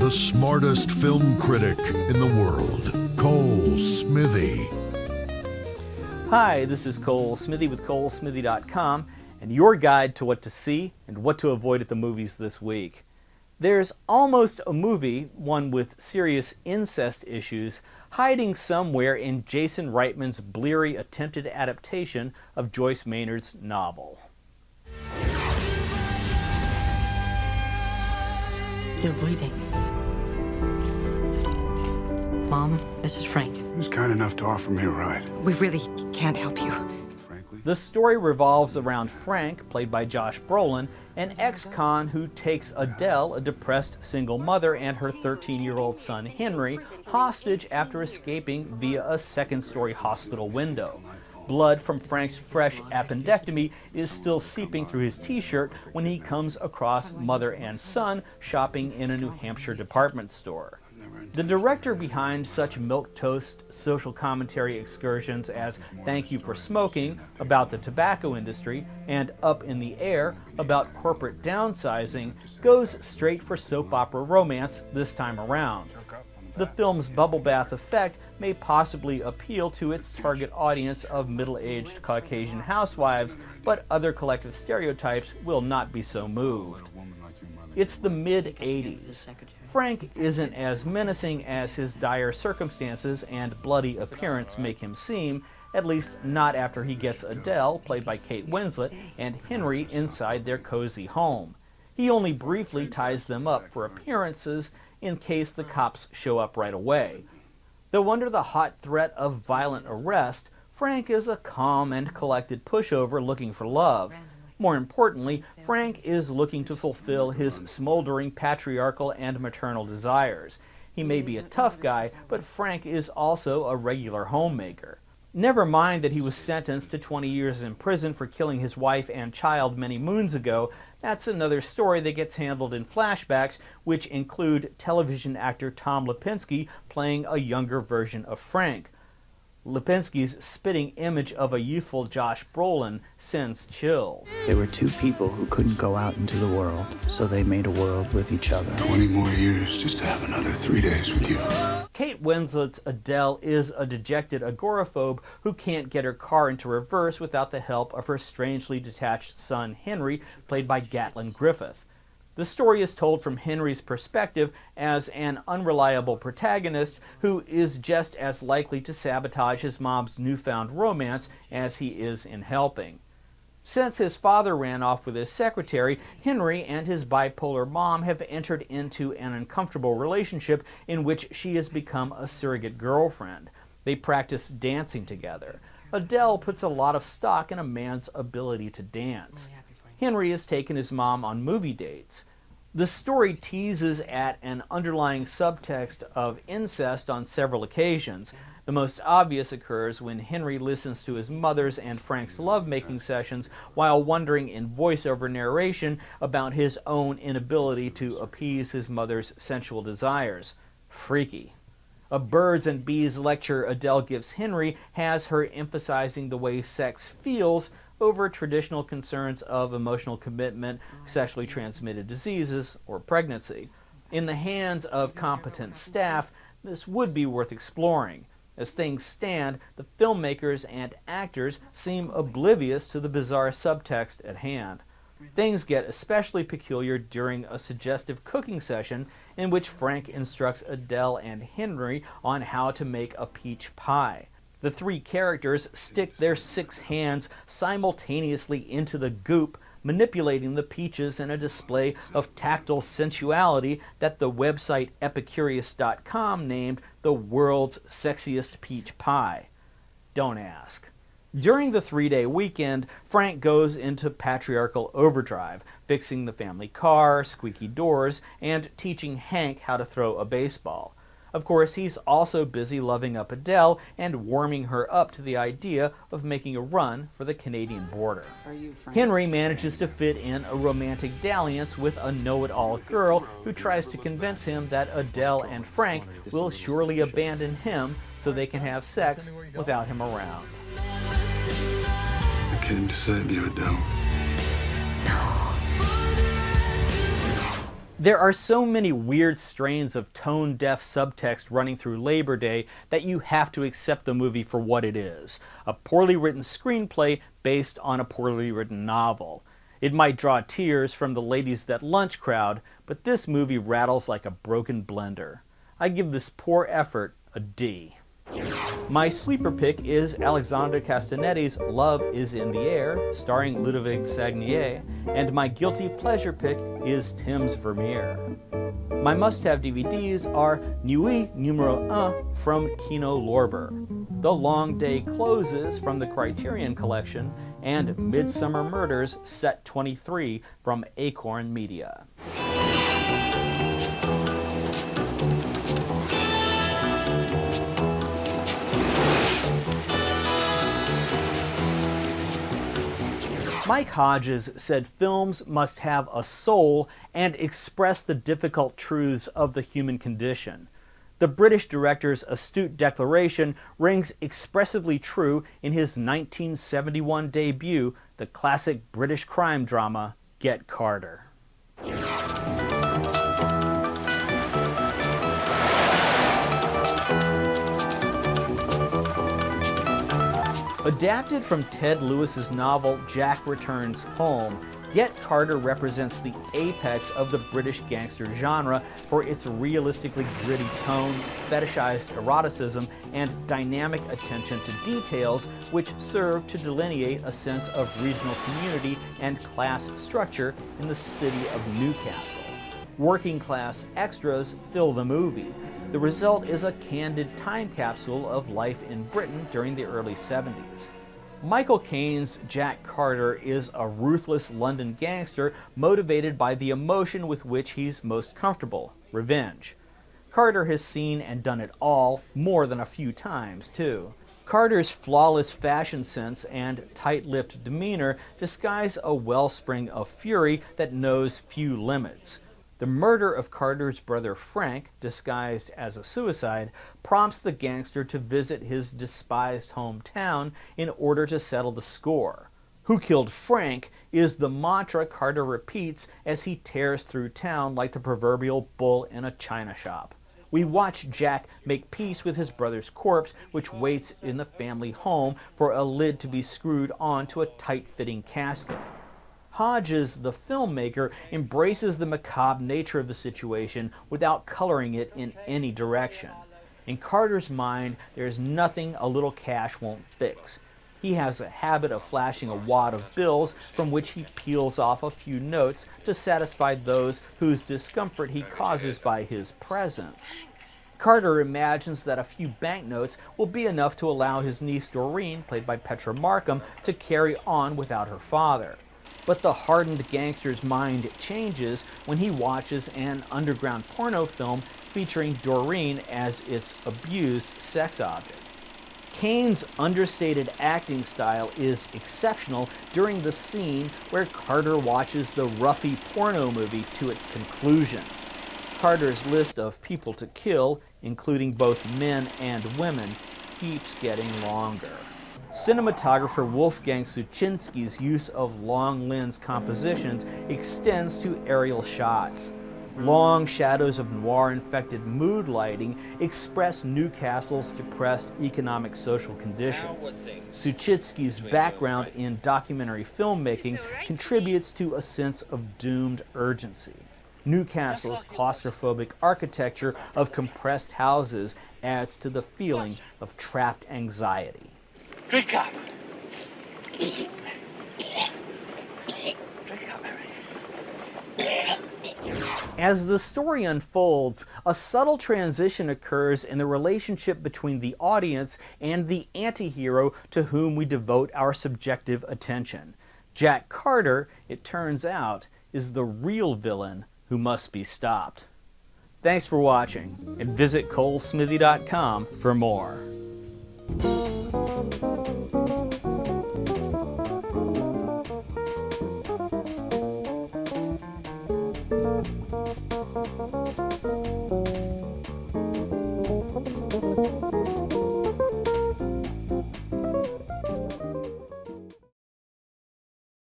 the smartest film critic in the world, Cole Smithy. Hi, this is Cole Smithy with ColeSmithy.com and your guide to what to see and what to avoid at the movies this week. There's almost a movie, one with serious incest issues, hiding somewhere in Jason Reitman's bleary attempted adaptation of Joyce Maynard's novel. You're bleeding. Mom, this is Frank. He was kind enough to offer me a ride. We really can't help you. Frankly, The story revolves around Frank, played by Josh Brolin, an ex-con who takes Adele, a depressed single mother, and her 13-year-old son Henry, hostage after escaping via a second-story hospital window. Blood from Frank's fresh appendectomy is still seeping through his t-shirt when he comes across mother and son shopping in a New Hampshire department store. The director behind such milquetoast social commentary excursions as Thank You for Smoking, about the tobacco industry, and Up in the Air, about corporate downsizing, goes straight for soap opera romance this time around. The film's bubble bath effect may possibly appeal to its target audience of middle-aged Caucasian housewives, but other collective stereotypes will not be so moved. It's the mid-'80s. Frank isn't as menacing as his dire circumstances and bloody appearance make him seem, at least not after he gets Adele, played by Kate Winslet, and Henry inside their cozy home. He only briefly ties them up for appearances in case the cops show up right away. Though under the hot threat of violent arrest, Frank is a calm and collected pushover looking for love. More importantly, Frank is looking to fulfill his smoldering patriarchal and maternal desires. He may be a tough guy, but Frank is also a regular homemaker. Never mind that he was sentenced to 20 years in prison for killing his wife and child many moons ago. That's another story that gets handled in flashbacks, which include television actor Tom Lipinski playing a younger version of Frank. Lipinski's spitting image of a youthful Josh Brolin sends chills. There were two people who couldn't go out into the world, so they made a world with each other. 20 more years just to have another 3 days with you. Kate Winslet's Adele is a dejected agoraphobe who can't get her car into reverse without the help of her strangely detached son Henry, played by Gatlin Griffith. The story is told from Henry's perspective as an unreliable protagonist who is just as likely to sabotage his mom's newfound romance as he is in helping. Since his father ran off with his secretary, Henry and his bipolar mom have entered into an uncomfortable relationship in which she has become a surrogate girlfriend. They practice dancing together. Adele puts a lot of stock in a man's ability to dance. Henry has taken his mom on movie dates. The story teases at an underlying subtext of incest on several occasions. The most obvious occurs when Henry listens to his mother's and Frank's lovemaking sessions while wondering in voiceover narration about his own inability to appease his mother's sensual desires. Freaky. A birds and bees lecture Adele gives Henry has her emphasizing the way sex feels over traditional concerns of emotional commitment, sexually transmitted diseases, or pregnancy. In the hands of competent staff, this would be worth exploring. As things stand, the filmmakers and actors seem oblivious to the bizarre subtext at hand. Things get especially peculiar during a suggestive cooking session in which Frank instructs Adele and Henry on how to make a peach pie. The three characters stick their 6 hands simultaneously into the goop, manipulating the peaches in a display of tactile sensuality that the website Epicurious.com named the world's sexiest peach pie. Don't ask. During the 3-day weekend, Frank goes into patriarchal overdrive, fixing the family car, squeaky doors, and teaching Hank how to throw a baseball. Of course, he's also busy loving up Adele and warming her up to the idea of making a run for the Canadian border. Henry manages to fit in a romantic dalliance with a know-it-all girl who tries to convince him that Adele and Frank will surely abandon him so they can have sex without him around. I came to save you, Adele. There are so many weird strains of tone-deaf subtext running through Labor Day that you have to accept the movie for what it is, a poorly written screenplay based on a poorly written novel. It might draw tears from the ladies that lunch crowd, but this movie rattles like a broken blender. I give this poor effort a D. My sleeper pick is Alexandre Castanetti's Love is in the Air, starring Ludovic Sagnier, and my guilty pleasure pick is Tim's Vermeer. My must-have DVDs are Nuit Numéro 1 from Kino Lorber, The Long Day Closes from the Criterion Collection, and Midsummer Murders Set 23 from Acorn Media. Mike Hodges said films must have a soul and express the difficult truths of the human condition. The British director's astute declaration rings expressively true in his 1971 debut, the classic British crime drama, Get Carter. Adapted from Ted Lewis's novel Jack Returns Home, Get Carter represents the apex of the British gangster genre for its realistically gritty tone, fetishized eroticism, and dynamic attention to details which serve to delineate a sense of regional community and class structure in the city of Newcastle. Working-class extras fill the movie. The result is a candid time capsule of life in Britain during the early 70s. Michael Caine's Jack Carter is a ruthless London gangster motivated by the emotion with which he's most comfortable, revenge. Carter has seen and done it all, more than a few times, too. Carter's flawless fashion sense and tight-lipped demeanor disguise a wellspring of fury that knows few limits. The murder of Carter's brother Frank, disguised as a suicide, prompts the gangster to visit his despised hometown in order to settle the score. Who killed Frank is the mantra Carter repeats as he tears through town like the proverbial bull in a china shop. We watch Jack make peace with his brother's corpse, which waits in the family home for a lid to be screwed onto a tight-fitting casket. Hodges, the filmmaker, embraces the macabre nature of the situation without coloring it in any direction. In Carter's mind, there's nothing a little cash won't fix. He has a habit of flashing a wad of bills from which he peels off a few notes to satisfy those whose discomfort he causes by his presence. Carter imagines that a few banknotes will be enough to allow his niece Doreen, played by Petra Markham, to carry on without her father. But the hardened gangster's mind changes when he watches an underground porno film featuring Doreen as its abused sex object. Caine's understated acting style is exceptional during the scene where Carter watches the roughy porno movie to its conclusion. Carter's list of people to kill, including both men and women, keeps getting longer. Cinematographer Wolfgang Suchinski's use of long lens compositions extends to aerial shots. Long shadows of noir-infected mood lighting express Newcastle's depressed economic social conditions. Suchinski's background in documentary filmmaking contributes to a sense of doomed urgency. Newcastle's claustrophobic architecture of compressed houses adds to the feeling of trapped anxiety. Drink up. As the story unfolds, a subtle transition occurs in the relationship between the audience and the anti-hero to whom we devote our subjective attention. Jack Carter, it turns out, is the real villain who must be stopped. Thanks for watching, and visit ColeSmithy.com for more.